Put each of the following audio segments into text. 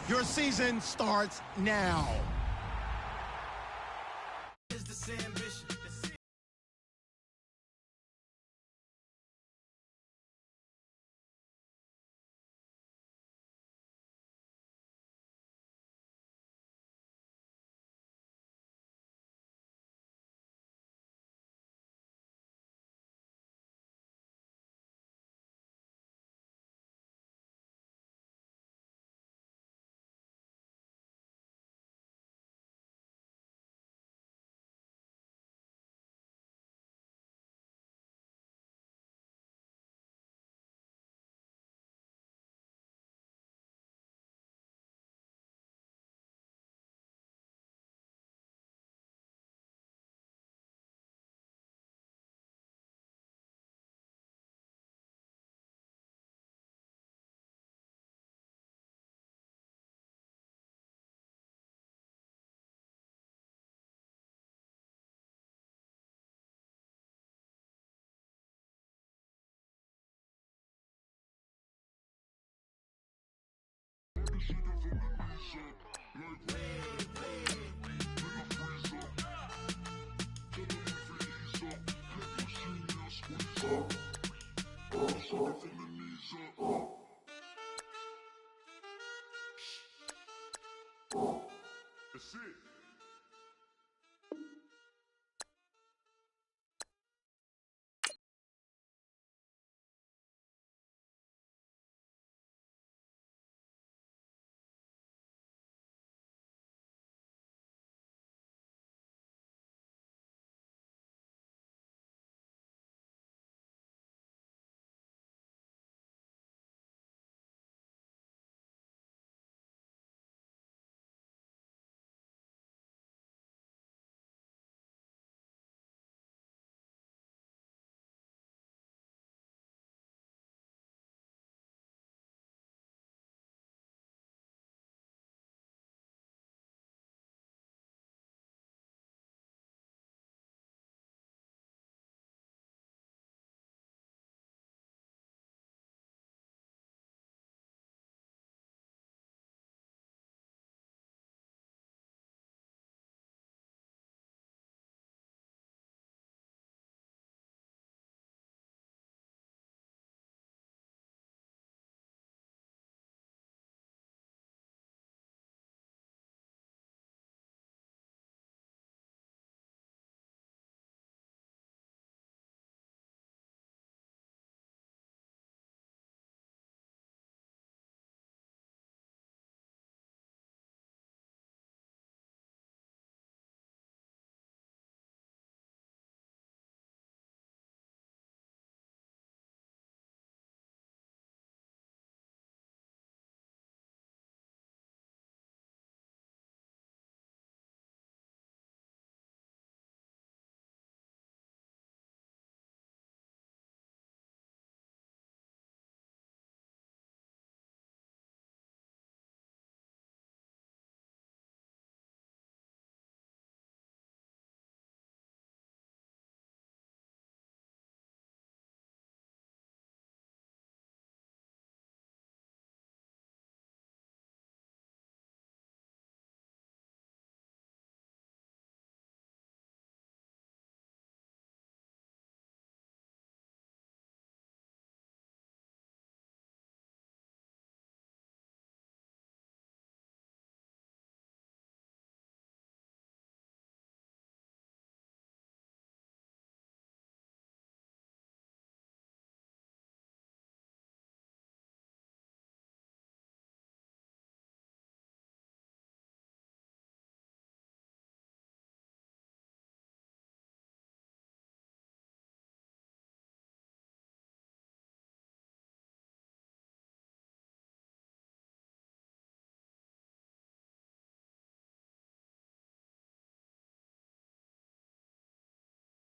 Your season starts now. That's it.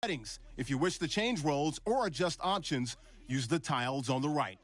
Settings. If you wish to change roles or adjust options, use the tiles on the right.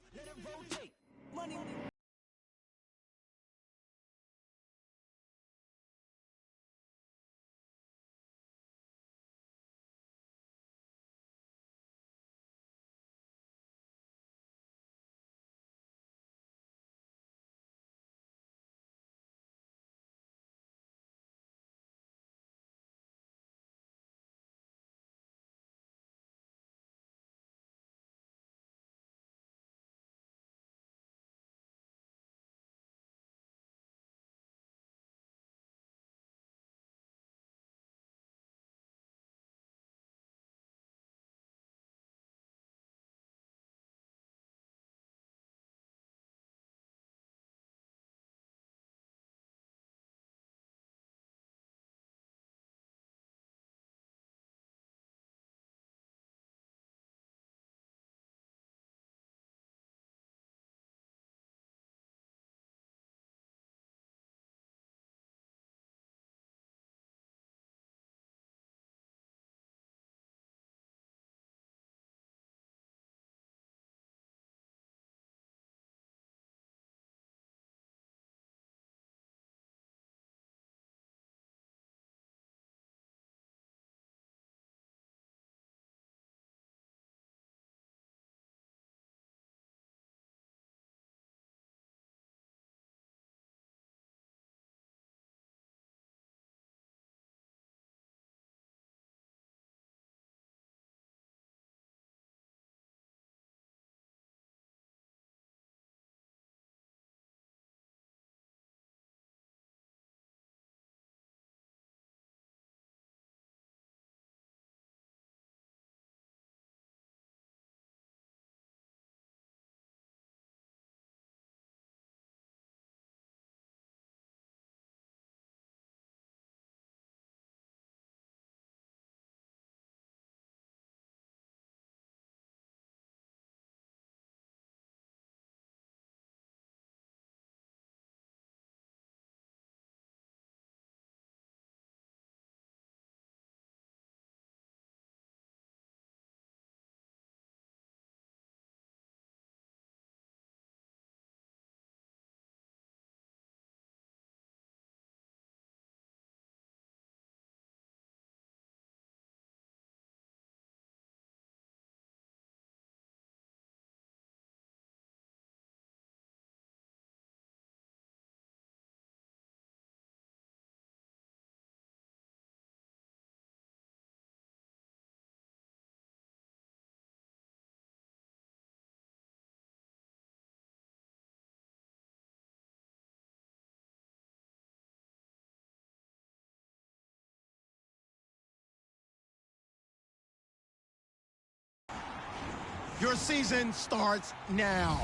Your season starts now.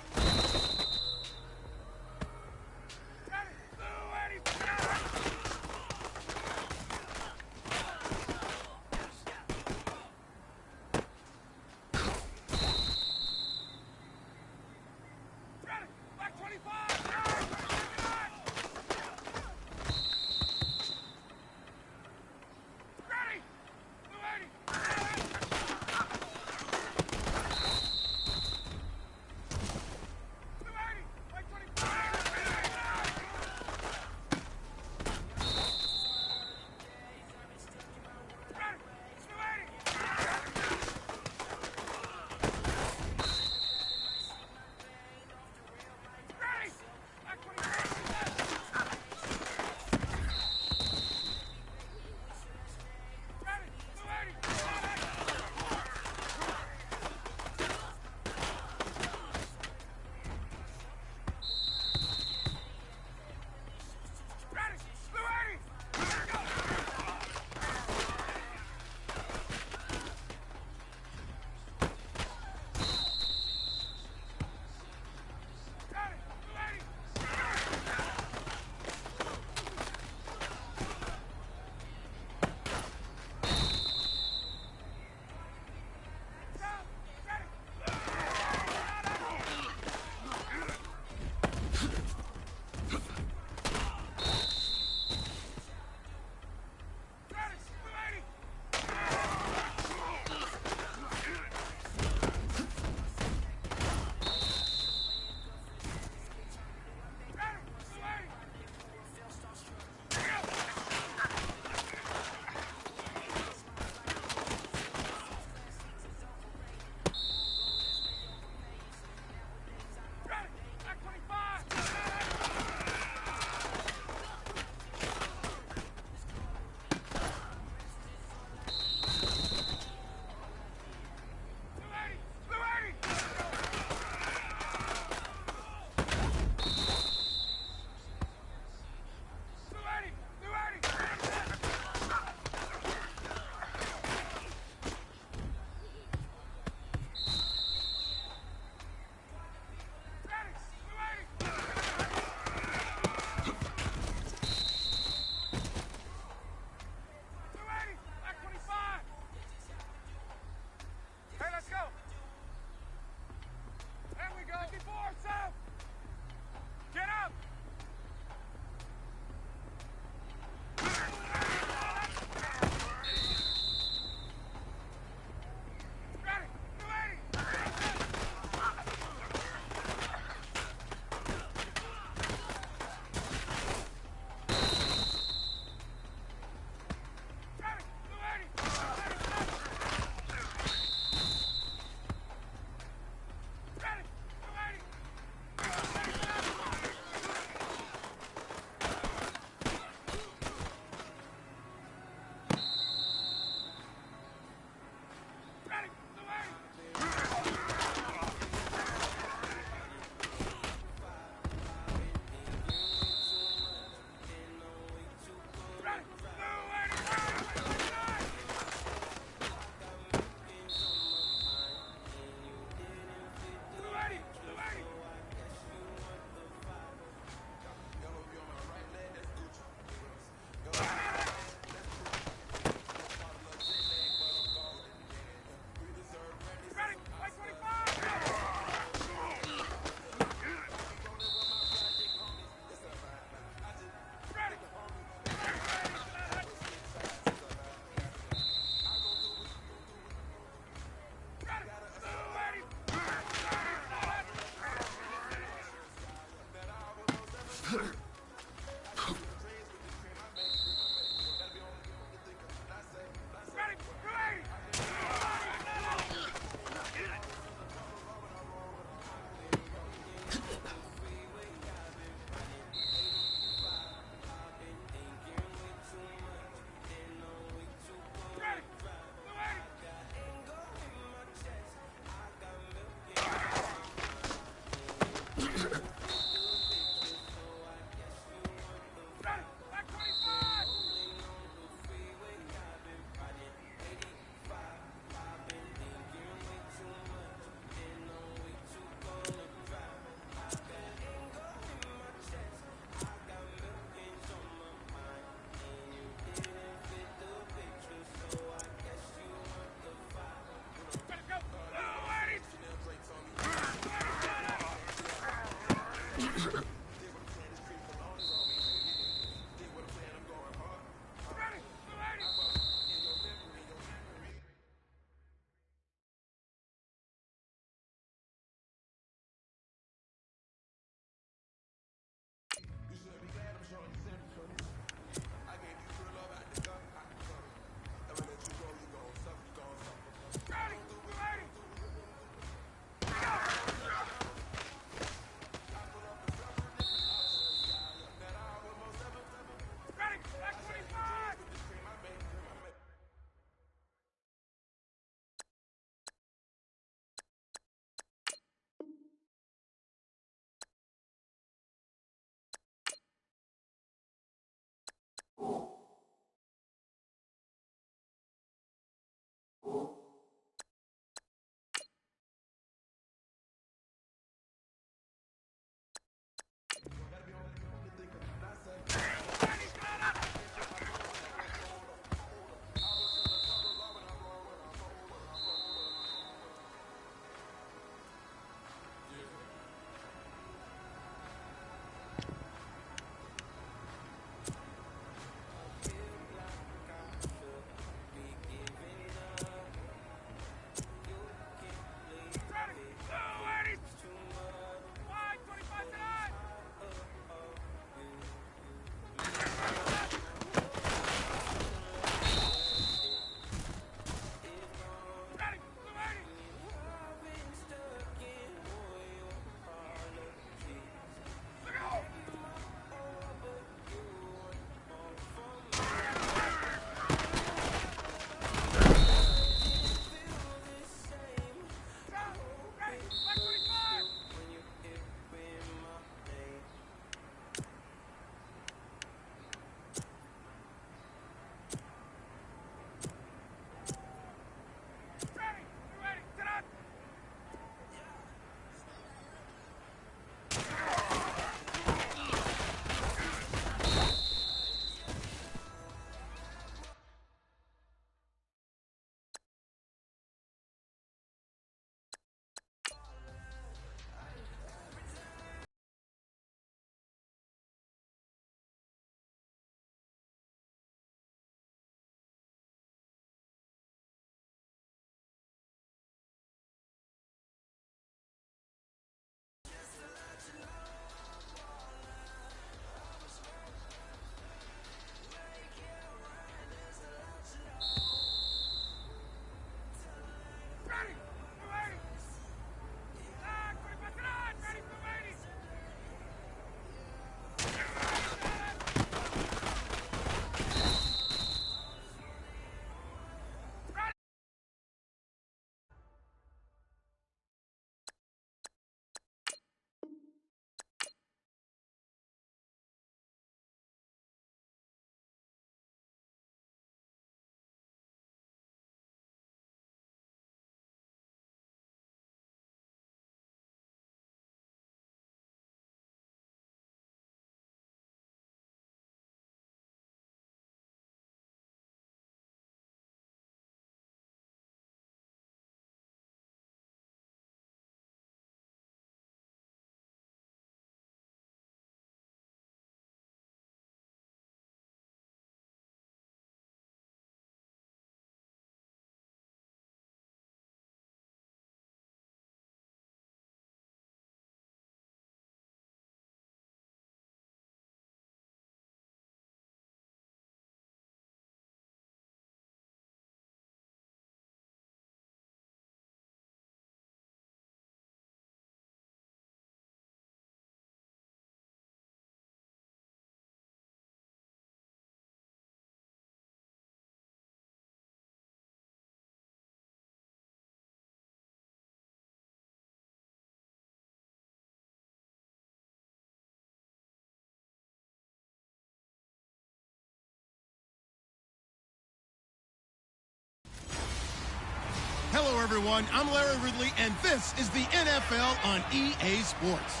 everyone. I'm Larry Ridley, and this is the NFL on EA Sports.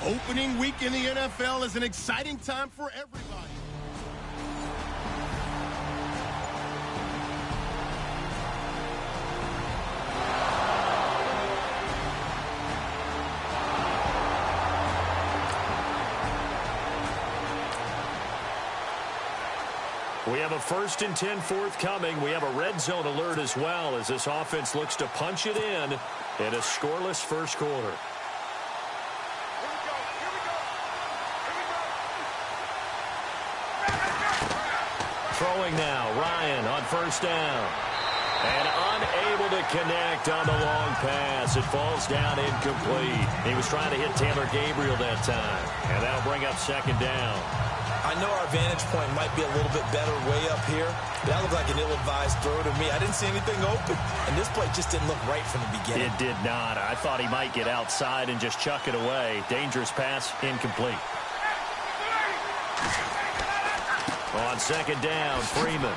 Opening week in the NFL is an exciting time for everybody. We have a 1st and 10 forthcoming. We have a red zone alert as well as this offense looks to punch it in a scoreless first quarter. Throwing now, Ryan on 1st down. And unable to connect on the long pass. It falls down incomplete. He was trying to hit Taylor Gabriel that time. And that'll bring up 2nd down. I know our vantage point might be a little bit better way up here, but that looked like an ill-advised throw to me. I didn't see anything open, and this play just didn't look right from the beginning. It did not. I thought he might get outside and just chuck it away. Dangerous pass, incomplete. On 2nd down, Freeman.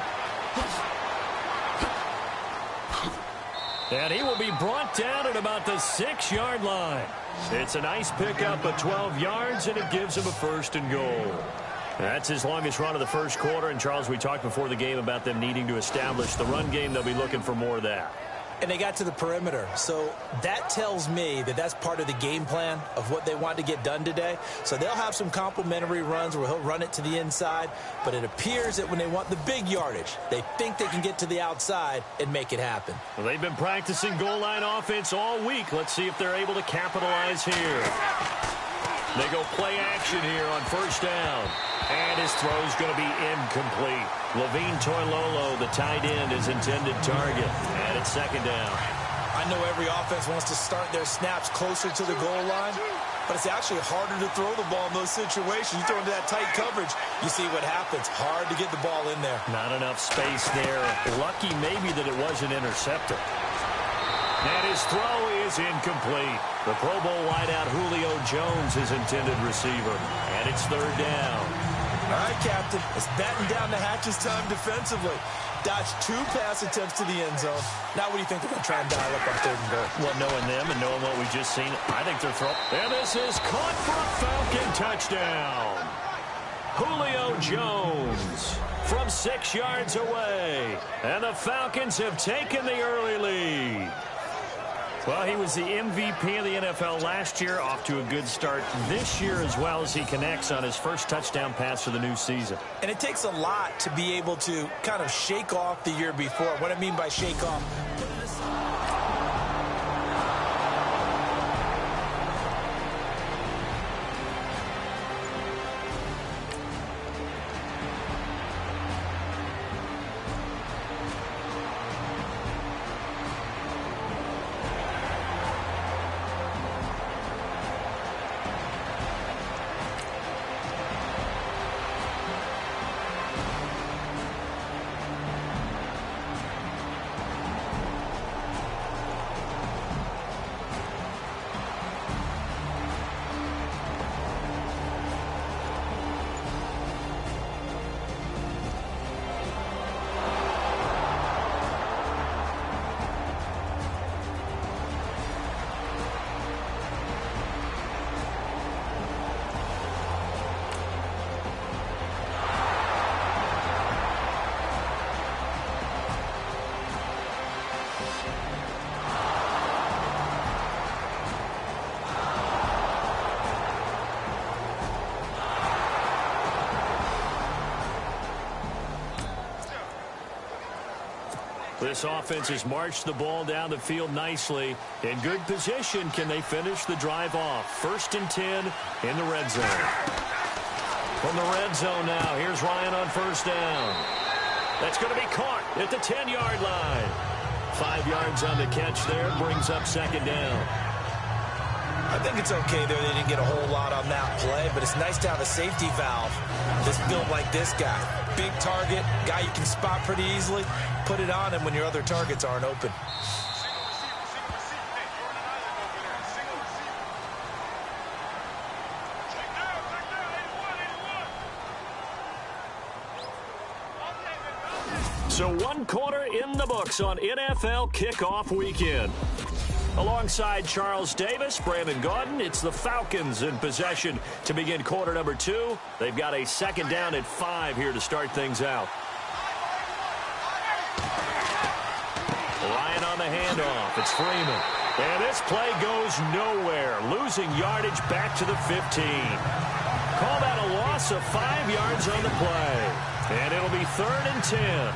And he will be brought down at about the 6-yard line. It's a nice pickup of 12 yards, and it gives him a 1st and goal. That's his longest run of the first quarter. And, Charles, we talked before the game about them needing to establish the run game. They'll be looking for more of that. And they got to the perimeter. So that tells me that that's part of the game plan of what they want to get done today. So they'll have some complementary runs where he'll run it to the inside. But it appears that when they want the big yardage, they think they can get to the outside and make it happen. Well, they've been practicing goal line offense all week. Let's see if they're able to capitalize here. They go play action here on 1st down. And his throw is going to be incomplete. Levine Toilolo, the tight end, is intended target. And it's 2nd down. I know every offense wants to start their snaps closer to the goal line, but it's actually harder to throw the ball in those situations. You throw into that tight coverage, you see what happens. Hard to get the ball in there. Not enough space there. Lucky maybe that it wasn't intercepted. And his throw is incomplete. The Pro Bowl wideout Julio Jones is intended receiver. And it's 3rd down. All right, Captain. It's batten down the hatches time defensively. Dodged 2 pass attempts to the end zone. Now what do you think they're going to try and dial up on 3rd and goal? Well, knowing them and knowing what we just seen, I think they're throwing. And this is caught for a Falcon touchdown. Julio Jones from 6 yards away. And the Falcons have taken the early lead. Well, he was the MVP of the NFL last year, off to a good start this year as well as he connects on his first touchdown pass for the new season. And it takes a lot to be able to kind of shake off the year before. What I mean by shake off, This offense has marched the ball down the field nicely. In good position, can they finish the drive off? 1st and 10 in the red zone. From the red zone now, here's Ryan on 1st down. That's going to be caught at the 10-yard line. 5 yards on the catch there, brings up 2nd down. I think it's okay there. They didn't get a whole lot on that play, but it's nice to have a safety valve that's built like this guy. Big target, guy you can spot pretty easily. Put it on him when your other targets aren't open. So one quarter in the books on NFL kickoff weekend. Alongside Charles Davis, Brandon Gaudin, it's the Falcons in possession to begin quarter number 2. They've got a second down at 5 here to start things out. Ryan on the handoff. It's Freeman. And this play goes nowhere. Losing yardage back to the 15. Call that a loss of 5 yards on the play. And it'll be 3rd and 10.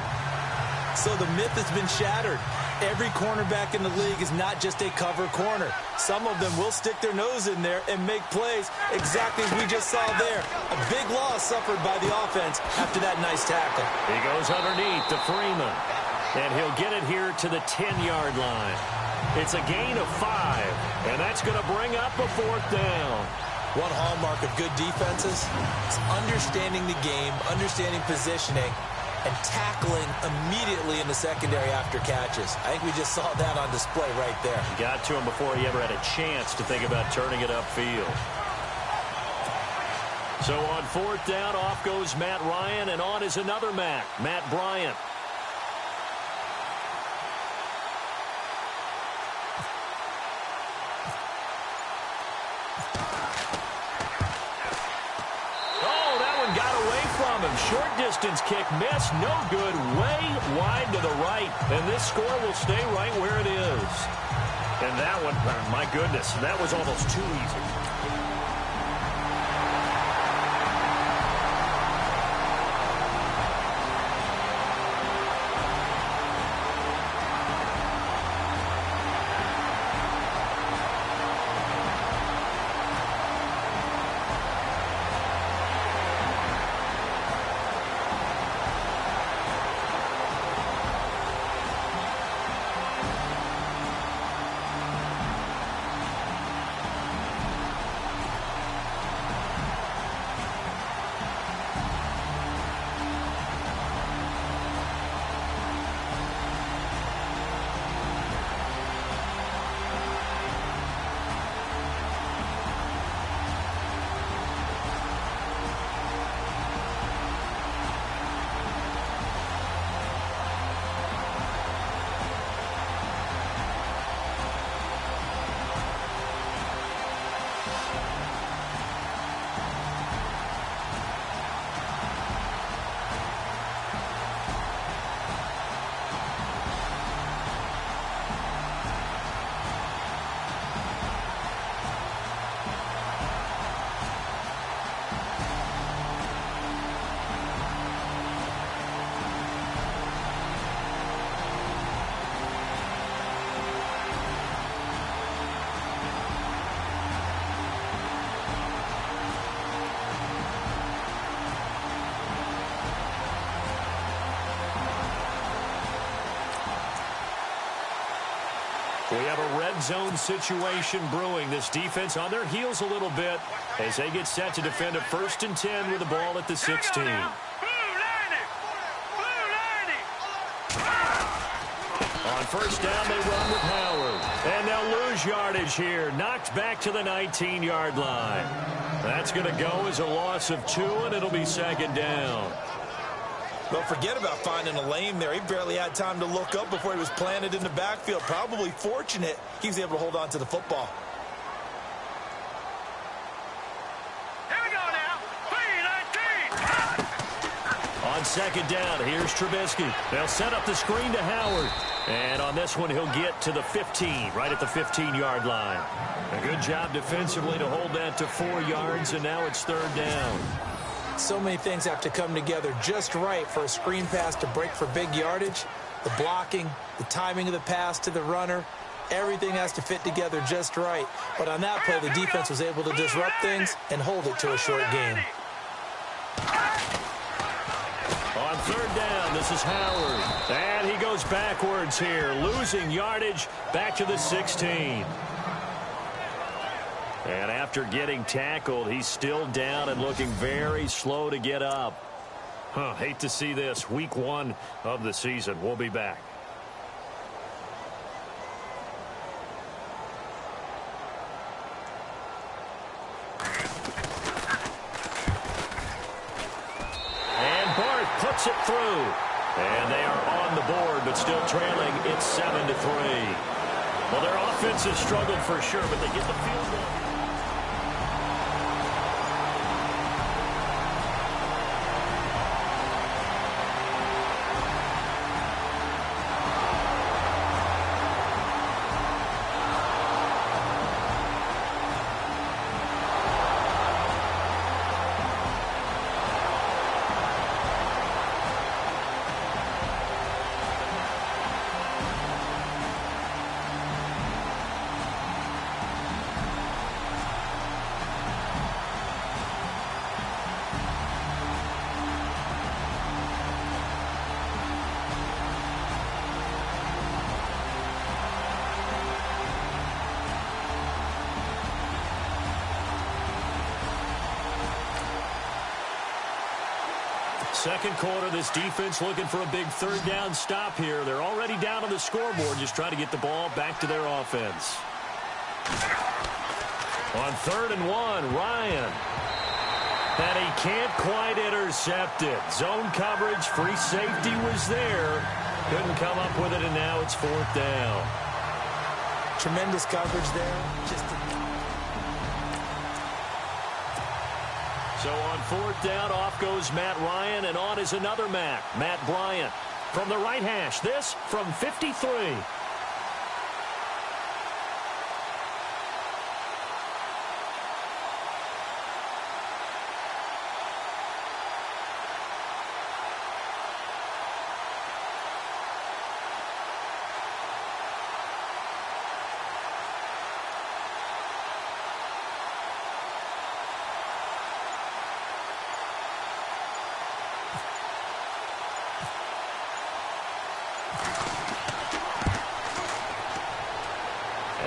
So the myth has been shattered. Every cornerback in the league is not just a cover corner. Some of them will stick their nose in there and make plays exactly as we just saw there. A big loss suffered by the offense after that nice tackle. He goes underneath to Freeman. And he'll get it here to the 10-yard line. It's a gain of 5. And that's going to bring up a 4th down. One hallmark of good defenses is understanding the game, understanding positioning, and tackling immediately in the secondary after catches. I think we just saw that on display right there. He got to him before he ever had a chance to think about turning it upfield. So on 4th down, off goes Matt Ryan, and on is another Matt Bryant. Short distance kick missed, no good, way wide to the right, and this score will stay right where it is. And that one, my goodness, that was almost too easy. We have a red zone situation brewing. This defense on their heels a little bit as they get set to defend a 1st and 10 with the ball at the 16. On 1st down, they run with Howard. And they'll lose yardage here. Knocked back to the 19-yard line. That's going to go as a loss of 2, and it'll be 2nd down. But forget about finding a lane there. He barely had time to look up before he was planted in the backfield. Probably fortunate he was able to hold on to the football. Here we go now. 3-19. On 2nd down, here's Trubisky. They'll set up the screen to Howard. And on this one, he'll get to the 15, right at the 15-yard line. A good job defensively to hold that to 4 yards, and now it's 3rd down. So many things have to come together just right for a screen pass to break for big yardage. The blocking, the timing of the pass to the runner, everything has to fit together just right. But on that play, the defense was able to disrupt things and hold it to a short gain. On 3rd down, this is Howard. And he goes backwards here, losing yardage back to the 16. And after getting tackled, he's still down and looking very slow to get up. Hate to see this. Week 1 of the season. We'll be back. And Bart puts it through. And they are on the board, but still trailing. It's 7-3. Well, their offense has struggled for sure, but they get the field goal. Second quarter, this defense looking for a big third down stop here. They're already down on the scoreboard, just trying to get the ball back to their offense. On 3rd and 1, Ryan. And he can't quite intercept it. Zone coverage, free safety was there. Couldn't come up with it, and now it's 4th down. Tremendous coverage there. So on 4th down, off goes Matt Ryan, and on is another Matt Bryant. From the right hash, this from 53.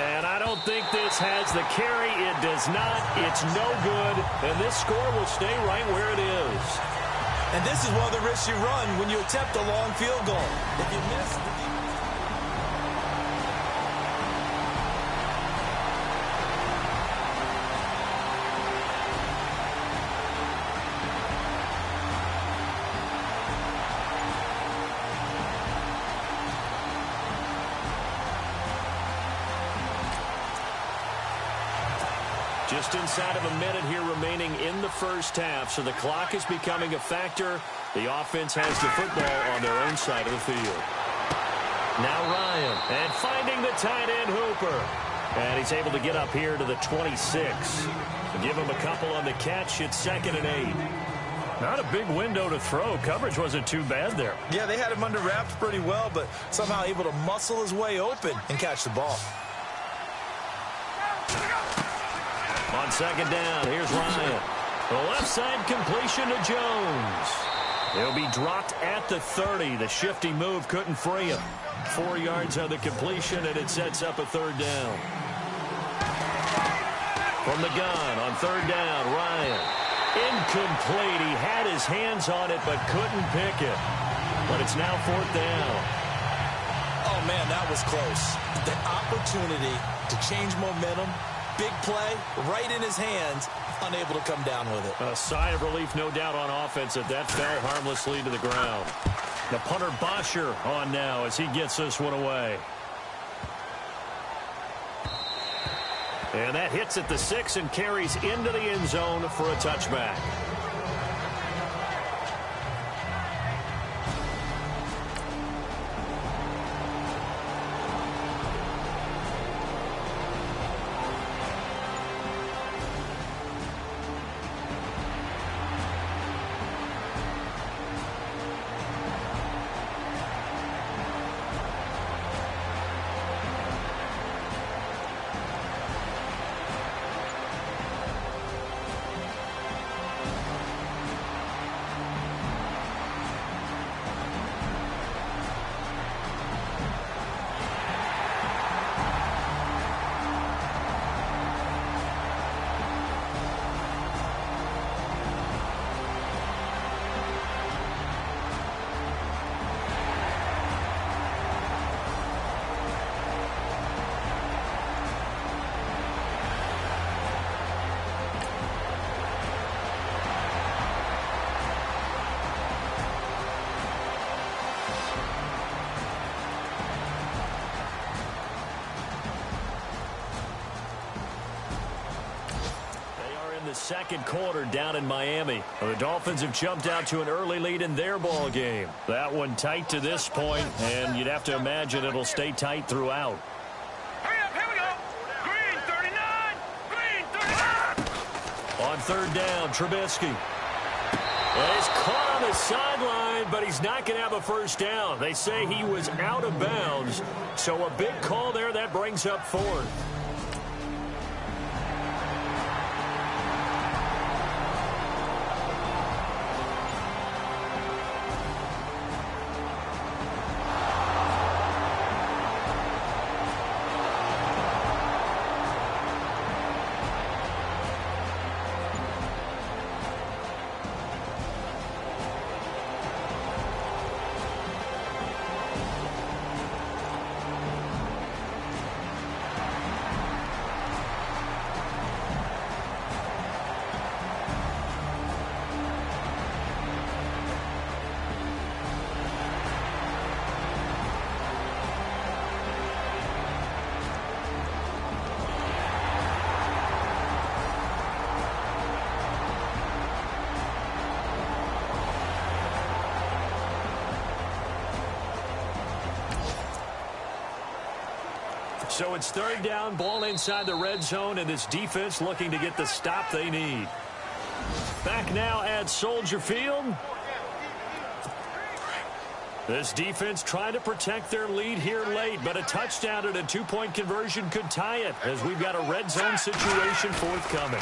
And I don't think this has the carry. It does not. It's no good. And this score will stay right where it is. And this is one of the risks you run when you attempt a long field goal. If you miss the Just inside of a minute here remaining in the first half, so the clock is becoming a factor. The offense has the football on their own side of the field. Now Ryan, and finding the tight end Hooper. And he's able to get up here to the 26. Give him a couple on the catch. It's 2nd and 8. Not a big window to throw. Coverage wasn't too bad there. Yeah, they had him under wraps pretty well, but somehow able to muscle his way open and catch the ball. On 2nd down, here's Ryan. The left side completion to Jones. He'll be dropped at the 30. The shifty move couldn't free him. 4 yards on the completion, and it sets up a 3rd down. From the gun on 3rd down, Ryan. Incomplete. He had his hands on it, but couldn't pick it. But it's now 4th down. Oh, man, that was close. The opportunity to change momentum. Big play, right in his hands, unable to come down with it. A sigh of relief, no doubt, on offense that fell harmlessly to the ground. The punter Bosher on now as he gets this one away. And that hits at the 6 and carries into the end zone for a touchback. second quarter down in Miami. The Dolphins have jumped out to an early lead in their ball game. That one tight to this point, and you'd have to imagine it'll stay tight throughout. Hurry up, here we go. Green 39. Green 39. On third down, Trubisky. Well, he's caught on the sideline, but he's not going to have a first down. They say he was out of bounds, so a big call there that brings up fourth. So it's third down, ball inside the red zone, and this defense looking to get the stop they need. Back now at Soldier Field. This defense trying to protect their lead here late, but a touchdown and a two-point conversion could tie it as we've got a red zone situation forthcoming.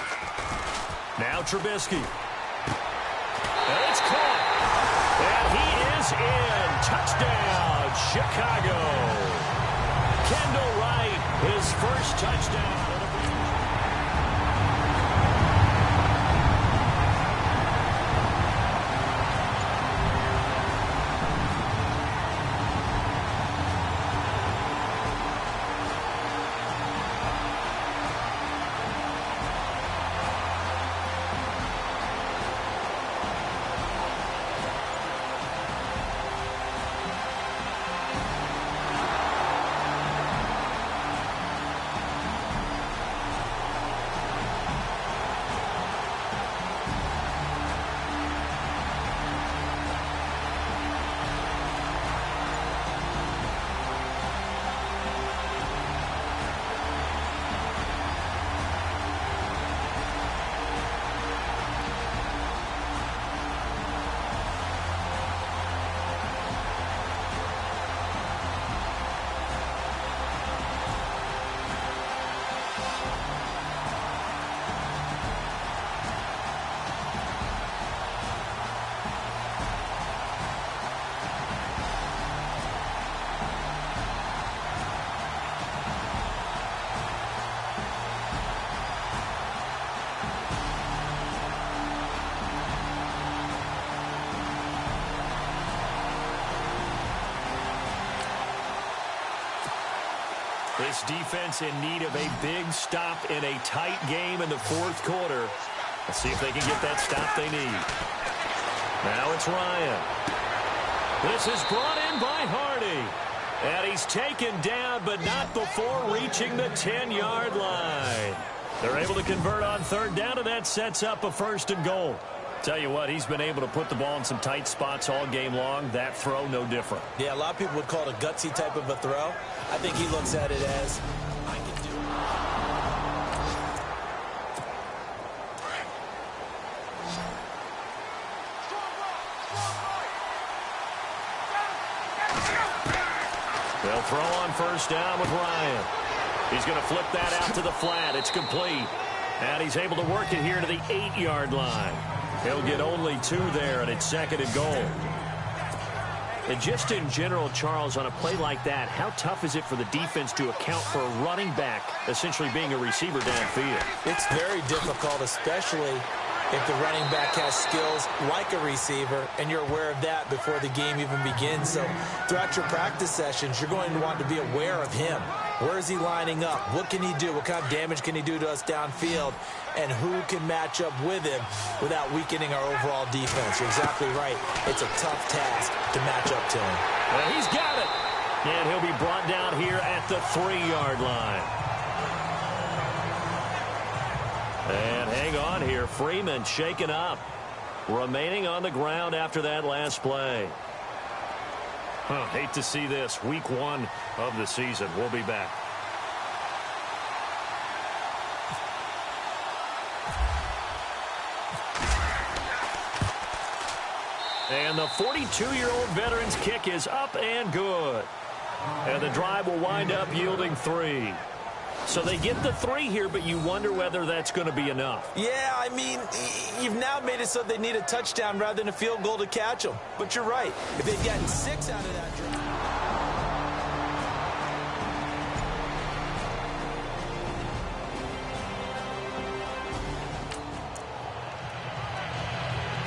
Now Trubisky. And it's caught. And he is in. Touchdown, Chicago. Kendall Wright, his first touchdown. This defense in need of a big stop in a tight game in the fourth quarter. Let's see if they can get that stop they need. Now it's Ryan. This is brought in by Hardy. And he's taken down, but not before reaching the 10-yard line. They're able to convert on third down, and that sets up a first and goal. Tell you what, he's been able to put the ball in some tight spots all game long. That throw, no different. Yeah, a lot of people would call it a gutsy type of a throw. I think he looks at it as, I can do it. They'll throw on first down with Ryan. He's going to flip that out to the flat. It's complete. And he's able to work it here to the 8-yard line. He'll get only 2 there, and it's second and goal. And just in general, Charles, on a play like that, how tough is it for the defense to account for a running back essentially being a receiver downfield? It's very difficult, especially if the running back has skills like a receiver, and you're aware of that before the game even begins. So throughout your practice sessions, you're going to want to be aware of him. Where is he lining up? What can he do? What kind of damage can he do to us downfield? And who can match up with him without weakening our overall defense? You're exactly right. It's a tough task to match up to him. Well, he's got it. And he'll be brought down here at the 3-yard line. And hang on here. Freeman shaken up. Remaining on the ground after that last play. Hate to see this. Week 1 of the season. We'll be back. And the 42-year-old veteran's kick is up and good. And the drive will wind up yielding 3. So they get the 3 here, but you wonder whether that's going to be enough. Yeah, I mean, you've now made it so they need a touchdown rather than a field goal to catch them. But you're right. If they'd gotten 6 out of that drive.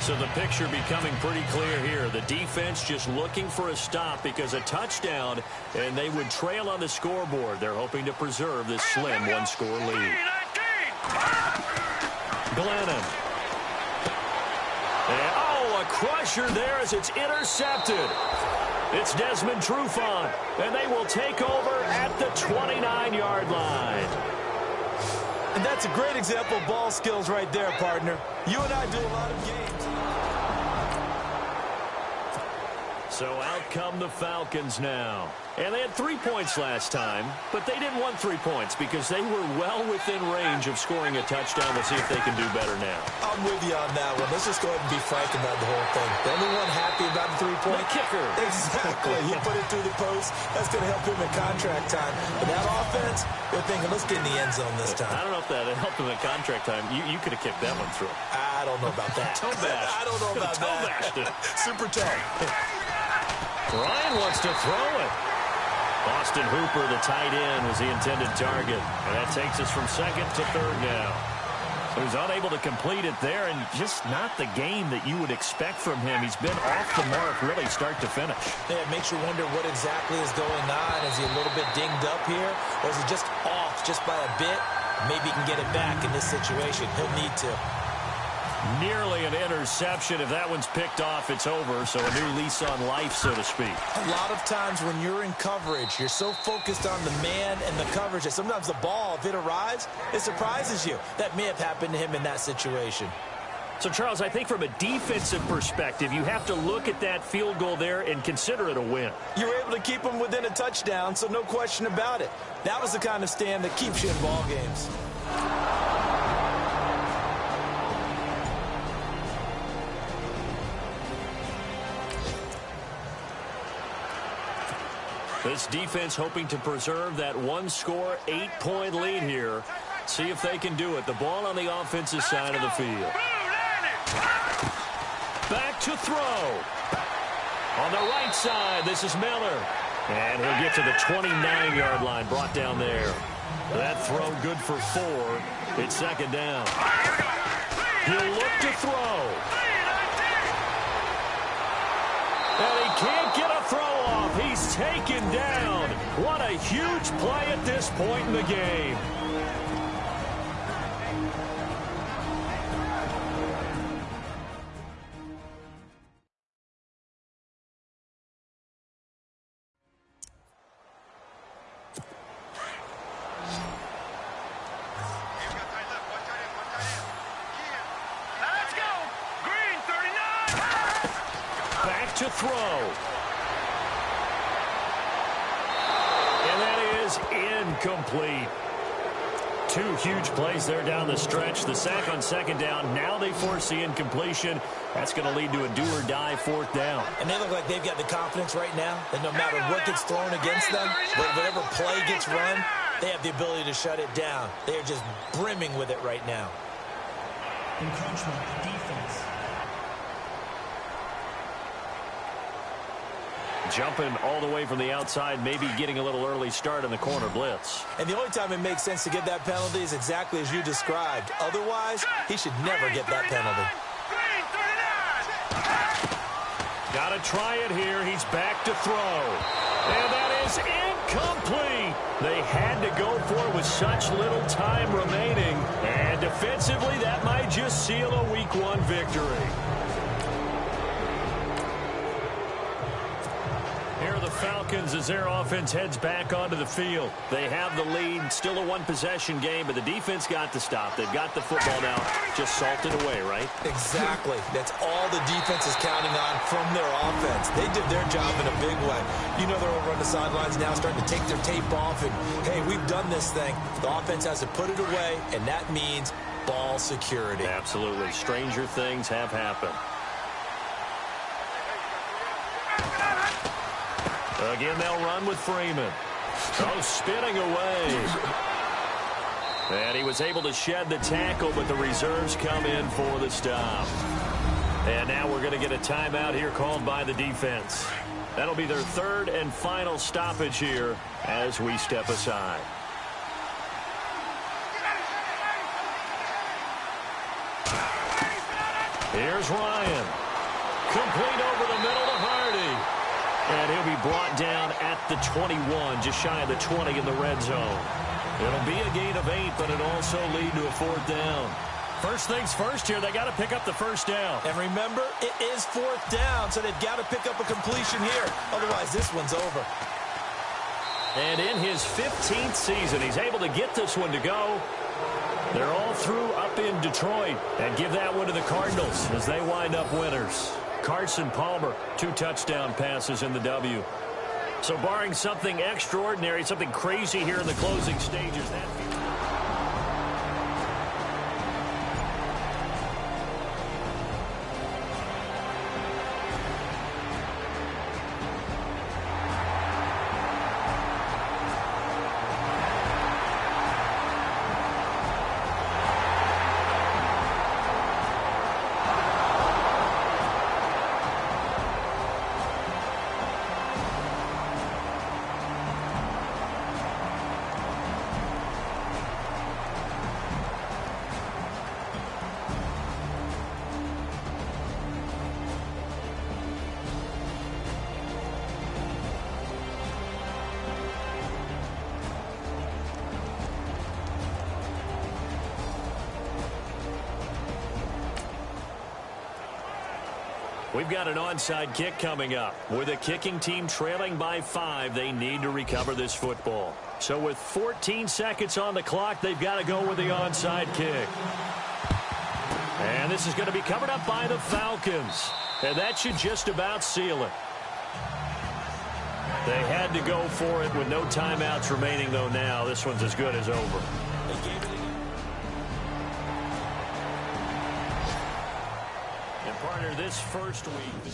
So the picture becoming pretty clear here. The defense just looking for a stop because a touchdown, and they would trail on the scoreboard. They're hoping to preserve this slim one-score lead. Glennon. And, a crusher there as it's intercepted. It's Desmond Trufant, and they will take over at the 29-yard line. And that's a great example of ball skills right there, partner. You and I do a lot of games. So out come the Falcons now. And they had 3 points last time, but they didn't want 3 points because they were well within range of scoring a touchdown. We'll see if they can do better now. I'm with you on that one. Let's just go ahead and be frank about the whole thing. The only one happy about the 3-point kicker. Exactly. He put it through the post. That's going to help him in contract time. But that offense, they're thinking, let's get in the end zone this time. I don't know if that helped him in contract time. You could have kicked that one through. I don't know about that. Toe bash. I don't know about toe that. Bashed it. Super toe. Ryan wants to throw it. Austin Hooper, the tight end, was the intended target. And that takes us from 2nd to 3rd now. So he's unable to complete it there, and just not the game that you would expect from him. He's been off the mark really start to finish. Yeah, it makes you wonder what exactly is going on. Is he a little bit dinged up here, or is he just off just by a bit? Maybe he can get it back in this situation. He'll need to. Nearly an interception. If that one's picked off, it's over. So a new lease on life, so to speak. A lot of times when you're in coverage, you're so focused on the man and the coverage that sometimes the ball, if it arrives, it surprises you. That may have happened to him in that situation. So, Charles, I think from a defensive perspective, you have to look at that field goal there and consider it a win. You were able to keep him within a touchdown, so no question about it. That was the kind of stand that keeps you in ball games. This defense hoping to preserve that one-score, 8-point lead here. See if they can do it. The ball on the offensive side of the field. Back to throw. On the right side, this is Miller. And he'll get to the 29-yard line, brought down there. That throw good for 4. It's 2nd down. He'll look to throw. And he can't get a throw off. He's taken down. What a huge play at this point in the game. Let's go. Green 39. Back to throw. And that is incomplete. 2 huge plays there down the stretch. The sack on 2nd down. Now they force the incompletion. That's going to lead to a do-or-die 4th down. And they look like they've got the confidence right now that no matter what gets thrown against them, whatever play gets run, they have the ability to shut it down. They are just brimming with it right now. Encroachment, defense. Jumping all the way from the outside, maybe getting a little early start in the corner blitz. And the only time it makes sense to get that penalty is exactly as you described. Otherwise, he should never get that penalty. Green 39. Got to try it here. He's back to throw. And that is incomplete. They had to go for it with such little time remaining. And defensively, that might just seal a Week 1 victory. Here are the Falcons. Falcons as their offense heads back onto the field. They have the lead, still a one-possession game, but the defense got to stop. They've got the football now, just salted away, right? Exactly. That's all the defense is counting on from their offense. They did their job in a big way. You know they're over on the sidelines now starting to take their tape off, and, hey, we've done this thing. The offense has to put it away, and that means ball security. Absolutely. Stranger things have happened. Again, they'll run with Freeman. Oh, spinning away. And he was able to shed the tackle, but the reserves come in for the stop. And now we're going to get a timeout here called by the defense. That'll be their third and final stoppage here as we step aside. Here's Ryan. Complete over the middle to Hardy. And he'll be brought down at the 21, just shy of the 20 in the red zone. It'll be a gain of 8, but it'll also lead to a fourth down. First things first here, they got to pick up the first down. And remember, it is fourth down, so they've got to pick up a completion here. Otherwise, this one's over. And in his 15th season, he's able to get this one to go. They're all through up in Detroit. And give that one to the Cardinals as they wind up winners. Carson Palmer, 2 touchdown passes in the W. So barring something extraordinary, something crazy here in the closing stages, that we've got an onside kick coming up. With a kicking team trailing by 5, they need to recover this football. So with 14 seconds on the clock, they've got to go with the onside kick. And this is going to be covered up by the Falcons. And that should just about seal it. They had to go for it with no timeouts remaining, though, now. This one's as good as over. And partner, this first week...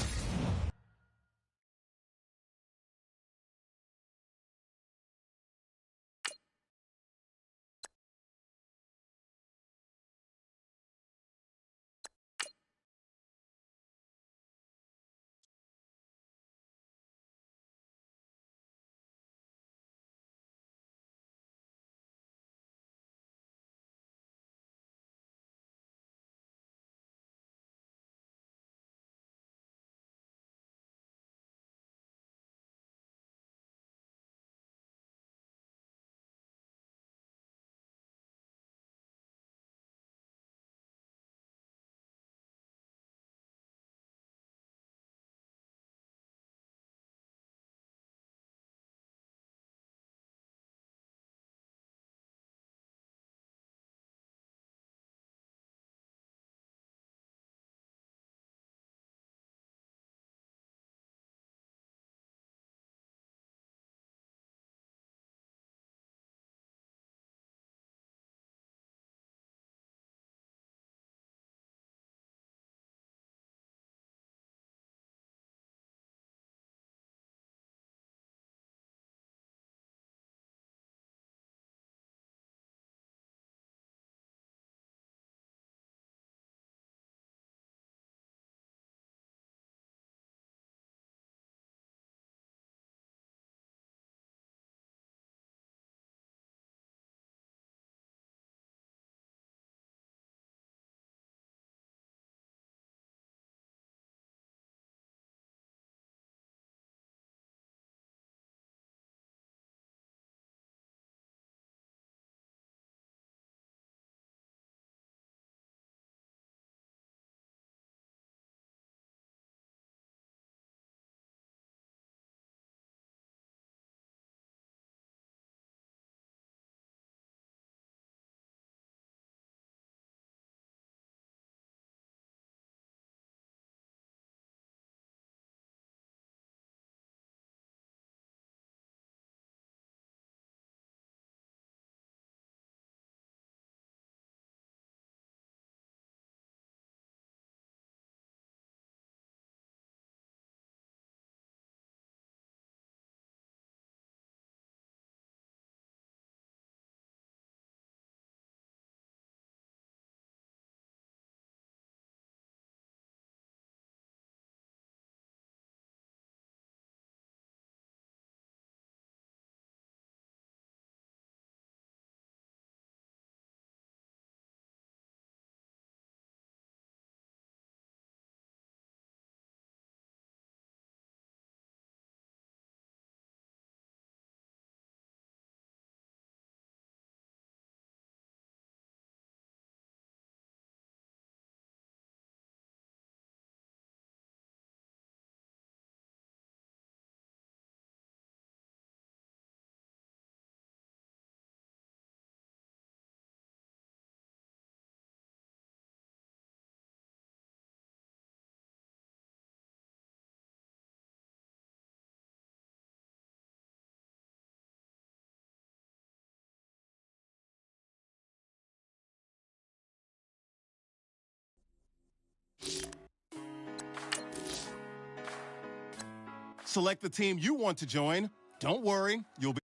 Select the team you want to join. Don't worry, you'll be